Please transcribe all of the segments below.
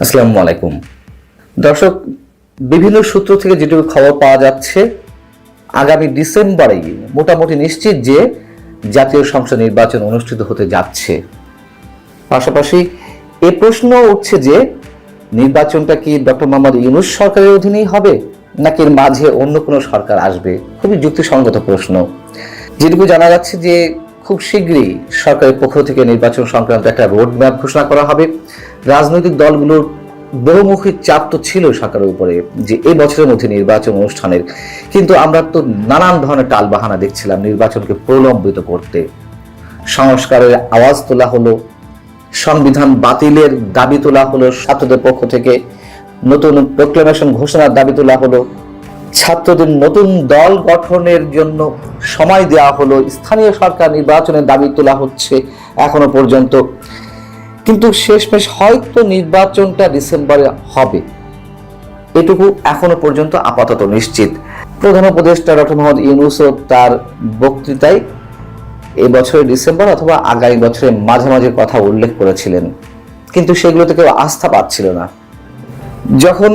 আসসালামু আলাইকুম দর্শক, বিভিন্ন সূত্র থেকে যেটুকু খবর পাওয়া যাচ্ছে, আগামী ডিসেম্বরেই মোটামুটি নিশ্চিত যে জাতীয় সংসদ নির্বাচন অনুষ্ঠিত হতে যাচ্ছে। পাশাপাশি এ প্রশ্ন উঠছে যে নির্বাচনটা কি ডক্টর মোহাম্মদ ইউনূস সরকারের অধীনেই হবে নাকি এর মাঝে অন্য কোনো সরকার আসবে। খুবই যুক্তিসঙ্গত প্রশ্ন। যেটুকু জানা যাচ্ছে যে খুব শীঘ্রই সরকারের পক্ষ থেকে নির্বাচন সংক্রান্ত একটা রোড ম্যাপ ঘোষণা করা হবে। রাজনৈতিক দলগুলোর বহুমুখী চাপ তো ছিল সরকারের উপরে যে এই বছরের মধ্যে নির্বাচন অনুষ্ঠানের, কিন্তু আমরা তো নানান ধরনের টালবাহানা দেখছিলাম নির্বাচনকে প্রলম্বিত করতে। সংস্কারের আওয়াজ তোলা হলো, সংবিধান বাতিলের দাবি তোলা হলো ছাত্রদের পক্ষ থেকে, নতুন প্রোক্লেমেশন ঘোষণার দাবি তোলা হলো, ছাত্রদের নতুন দল গঠনের জন্য সময় দেওয়া হলো, স্থানীয় সরকার নির্বাচনের দাবি তোলা হচ্ছে এখনো পর্যন্ত। কিন্তু শেষমেশ হয়তো নির্বাচনটা ডিসেম্বরে হবে, এটুকু এখনো পর্যন্ত আপাতত নিশ্চিত। প্রধান উপদেষ্টা ডক্টর মোহাম্মদ ইউনূসও তার বক্তৃতায় এই বছরের ডিসেম্বর অথবা আগামী বছরের মাঝামাঝি কথা উল্লেখ করেছিলেন, কিন্তু সেগুলোতে কেউ আস্থা পাচ্ছিল না। যখন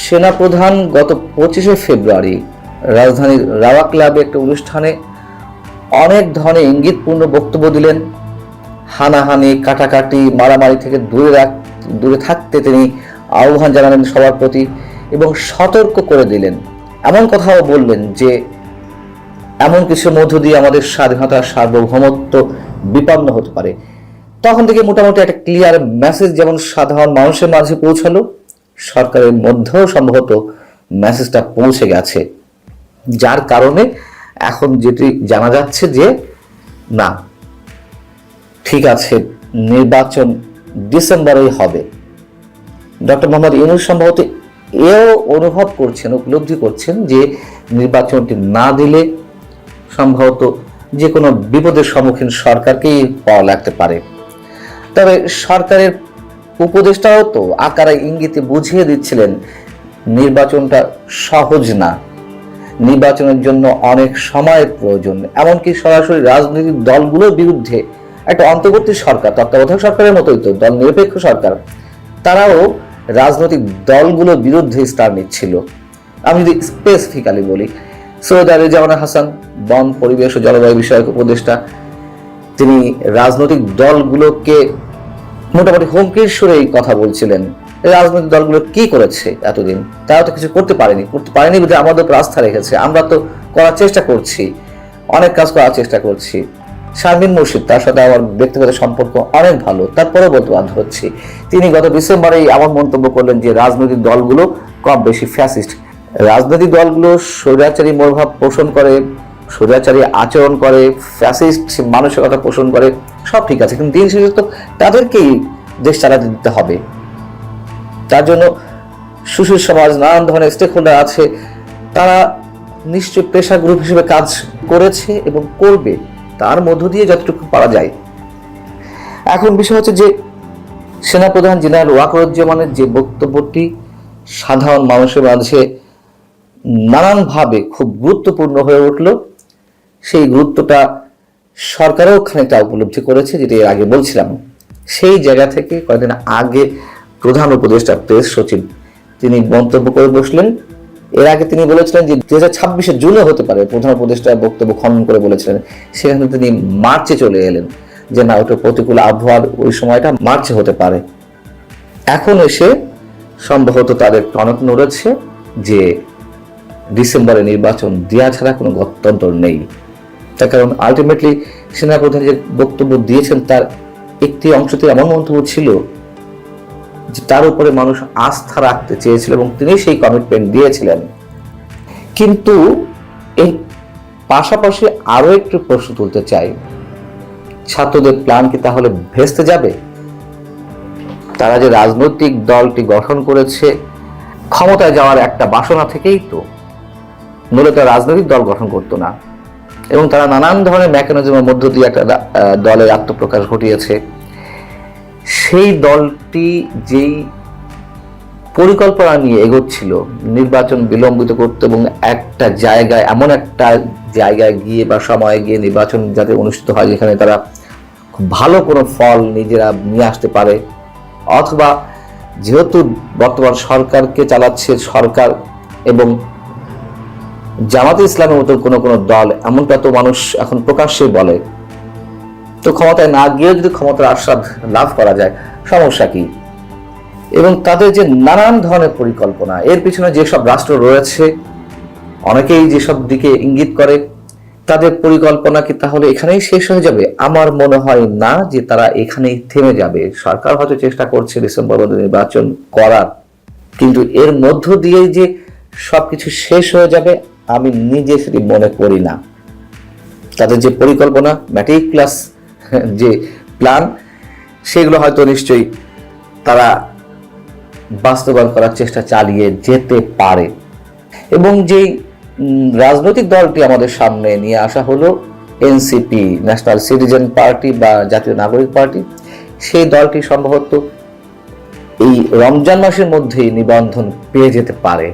সেনাপ্রধান গত 25শে ফেব্রুয়ারি রাজধানীর রাওয়া ক্লাবে একটা অনুষ্ঠানে অনেক ধরনের ইঙ্গিতপূর্ণ বক্তব্য দিলেন, হানাহানি, কাটাকাটি, মারামারি থেকে দূরে থাকতে তিনি আহ্বান জানালেন সবার প্রতি এবং সতর্ক করে দিলেন। এমন কথাও বললেন যে এমন কিছুর মধ্য দিয়ে আমাদের স্বাধীনতা, সার্বভৌমত্ব বিপন্ন হতে পারে। তখন থেকে মোটামুটি একটা ক্লিয়ার মেসেজ যেমন সাধারণ মানুষের মাঝে পৌঁছালো, সরকারের মধ্যেও সম্ভবত মেসেজটা পৌঁছে গেছে, যার কারণে এখন যেটি জানা যাচ্ছে যে না, ঠিক আছে, নির্বাচন ডিসেম্বরেই হবে। ডক্টর মোহাম্মদ ইউনূস সম্ভবত এও অনুভব করছেন, উপলব্ধি করছেন যে নির্বাচনটি না দিলে সম্ভবত যে কোনো বিপদের সম্মুখীন সরকারকেই পাওয়া লাগতে পারে। তবে সরকারের উপদেষ্টাও তো আকারে ইঙ্গিতে বুঝিয়ে দিচ্ছিলেন নির্বাচনটা সহজ না, নির্বাচনের জন্য অনেক সময়ের প্রয়োজন। এমনকি সরাসরি রাজনৈতিক দলগুলোর বিরুদ্ধে একটা অন্তর্বর্তী সরকার, তত্ত্বাবধায়ক সরকারের মতোই তো দল নিরপেক্ষ সরকার, তারাও রাজনৈতিক দলগুলোর বিরুদ্ধে স্টার নিচ্ছিল। আমি যদি স্পেসিফিক্যালি বলি, সৈয়দ রেজাওয়ানা হাসান, বন, পরিবেশ ও জলবায়ু বিষয়ক উপদেষ্টা, তিনি রাজনৈতিক দলগুলোকে মোটামুটি হুমকির সুরেই কথা বলছিলেন। রাজনৈতিক দলগুলো কি করেছে এতদিন? তারা তো কিছু করতে পারেনি বলে আমাদের উপর আস্থা রেখেছে। আমরা তো করার চেষ্টা করছি, অনেক কাজ করার চেষ্টা করছি। শারমিন মুর্শিদ, তার সাথে আমার ব্যক্তিগত সম্পর্ক অনেক ভালো, তারপরেও বলতে বাধ্য হচ্ছি, তিনি গত ডিসেম্বরেই এমন মন্তব্য করলেন যে রাজনৈতিক দলগুলো কম বেশি ফ্যাসিস্ট। রাজনৈতিক দলগুলো স্বৈরাচারী মনোভাব পোষণ করে, স্বৈরাচারী আচরণ করে, ফ্যাসিস্ট মানসিকতা পোষণ করে, সব ঠিক আছে, কিন্তু দিন শেষে তো তাদেরকেই দেশ চালাতে দিতে হবে। তার জন্য সুশীল সমাজ, নানান ধরনের স্টেক হোল্ডার আছে, তারা নিশ্চয়ই প্রেশার গ্রুপ হিসেবে কাজ করেছে এবং করবে, তার মধ্য দিয়ে যতটুকু পারা যায়। এখন বিষয় হচ্ছে যে সেনাপ্রধান জেনারেল ওয়াকারুজ্জামানের যে বক্তব্যটি সাধারণ মানুষের মাঝে নানানভাবে খুব গুরুত্বপূর্ণ হয়ে উঠল, সেই গুরুত্বটা সরকারও খানিকটা উপলব্ধি করেছে, যেটা এর আগে বলছিলাম। সেই জায়গা থেকে কয়েকদিন আগে প্রধান উপদেষ্টা প্রেস সচিব তিনি মন্তব্য করে বসলেন। এর আগে তিনি বলেছিলেন যে 2026 জুনে হতে পারে, প্রধান উপদেষ্টা বক্তব্য খনন করে বলেছিলেন। সেখানে তিনি মার্চে চলে এলেন যে না, ওটা প্রতিকূল আবহাওয়ার ওই সময়টা মার্চে হতে পারে। এখন এসে সম্ভবত তাদের টনক নড়েছে যে ডিসেম্বরে নির্বাচন দেওয়া ছাড়া কোনো গত্যন্তর নেই। তার কারণ আলটিমেটলি সেনাপ্রধান যে বক্তব্য দিয়েছেন তার একটি অংশতে এমন মন্তব্য ছিল যে তার উপরে মানুষ আস্থা রাখতে চেয়েছিল এবং তিনি সেই কমিটমেন্ট দিয়েছিলেন। কিন্তু এই পাশাপাশি আরো একটু প্রশ্ন তুলতে চাই, ছাত্রদের প্ল্যান কি তাহলে ভেস্তে যাবে? তারা যে রাজনৈতিক দলটি গঠন করেছে ক্ষমতায় যাওয়ার একটা বাসনা থেকেই তো, মূলত রাজনৈতিক দল গঠন করতো না, এবং তারা নানান ধরনের মেকানিজমের মধ্য দিয়ে একটা দলের আত্মপ্রকাশ ঘটিয়েছে। সেই দলটি যেই পরিকল্পনা নিয়ে এগোচ্ছিল নির্বাচন বিলম্বিত করতে এবং একটা জায়গায়, এমন একটা জায়গায় গিয়ে বা সময়ে গিয়ে নির্বাচন যাতে অনুষ্ঠিত হয় যেখানে তারা খুব ভালো কোনো ফল নিজেরা নিয়ে আসতে পারে, অথবা যেহেতু বর্তমান সরকারকে চালাচ্ছে সরকার এবং জামাতে ইসলামের মতো কোনো কোনো দল, এমনটা তো মানুষ এখন প্রকাশ্যে বলে, তো ক্ষমতায় না গিয়েও যদি ক্ষমতার আস্বাদ লাভ করা যায় সমস্যা কি? এবং তাদের যে নানান ধরনের পরিকল্পনা, এর পিছনে যেসব রাষ্ট্র রয়েছে অনেকেই যেসব দিকে ইঙ্গিত করে, তাদের পরিকল্পনা কি তাহলে এখানেই শেষ হয়ে যাবে? আমার মনে হয় না যে তারা এখানেই থেমে যাবে। সরকার হয়তো চেষ্টা করছে ডিসেম্বর মধ্যে নির্বাচন করার, কিন্তু এর মধ্য দিয়েই যে সবকিছু শেষ হয়ে যাবে আমি নিজে সেটি মনে করি না। তাদের যে পরিকল্পনা, ম্যাটিকুলাস যে প্ল্যান, সেগুলো হয়তো নিশ্চয়ই তারা বাস্তবায়ন করার চেষ্টা চালিয়ে যেতে পারে। এবং যেই রাজনৈতিক দলটি আমাদের সামনে নিয়ে আসা হলো এনসিপি, ন্যাশনাল সিটিজেন পার্টি বা জাতীয় নাগরিক পার্টি, সেই দলটি সম্ভবত এই রমজান মাসের মধ্যেই নিবন্ধন পেয়ে যেতে পারে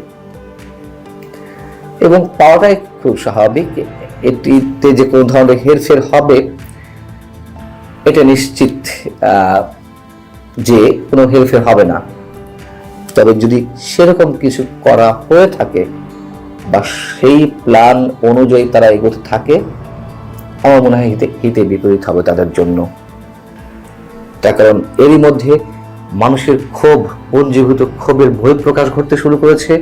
এবং পাওয়াটাই খুব স্বাভাবিক। এটিতে যে কোনো ধরনের হেরফের হবে এটা নিশ্চিত যে কোনো হেরফের হবে না। তবে যদি সেরকম কিছু করা হয়ে থাকে বা সেই প্ল্যান অনুযায়ী তারা এগোতে থাকে, আমার মনে হয় হিতে বিপরীত হবে তাদের জন্য। তার কারণ এরই মধ্যে মানুষের ক্ষোভ, পুঞ্জীভূত ক্ষোভের বহিঃপ্রকাশ ঘটতে শুরু করেছে,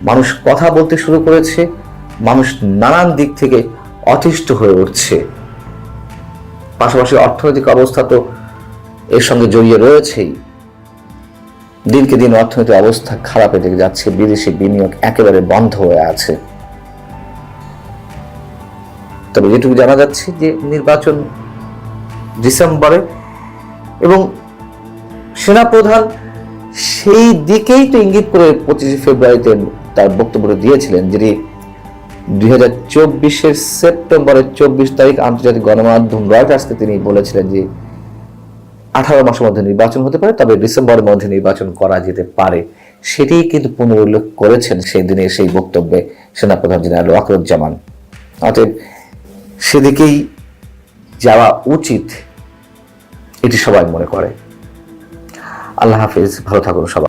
মানুষ কথা বলতে শুরু করেছে, মানুষ নানান দিক থেকে অতিষ্ঠ হয়ে উঠছে। পাশাপাশি অর্থনৈতিক অবস্থা তো এর সঙ্গে জড়িয়ে রয়েছেই। দিনকে দিন অর্থনৈতিক অবস্থা খারাপের দিকে যাচ্ছে, বিদেশি বিনিয়োগ একেবারে বন্ধ হয়ে আছে। তবে যেটুকু জানা যাচ্ছে যে নির্বাচন ডিসেম্বরে, এবং সেনাপ্রধান সেই দিকেই তো ইঙ্গিত করে 25 ফেব্রুয়ারিতে তার বক্তব্য দিয়েছিলেন, যিনি 2024 সেপ্টেম্বরের 24 তারিখ আন্তর্জাতিক গণমাধ্যম রয়টার্সকে তিনি বলেছিলেন যে 18 মাসের মধ্যে নির্বাচন হতে পারে, তবে ডিসেম্বরের মধ্যে নির্বাচন করা যেতে পারে। সেটি কিন্তু পুনরুল্লেখ করেছেন সেই দিনে সেই বক্তব্যে সেনাপ্রধান জেনারেল ওয়াকারুজ্জামান। অতএব সেদিকেই যাওয়া উচিত, এটি সবাই মনে করে। আল্লাহ হাফিজ, ভালো থাকুন সবাই।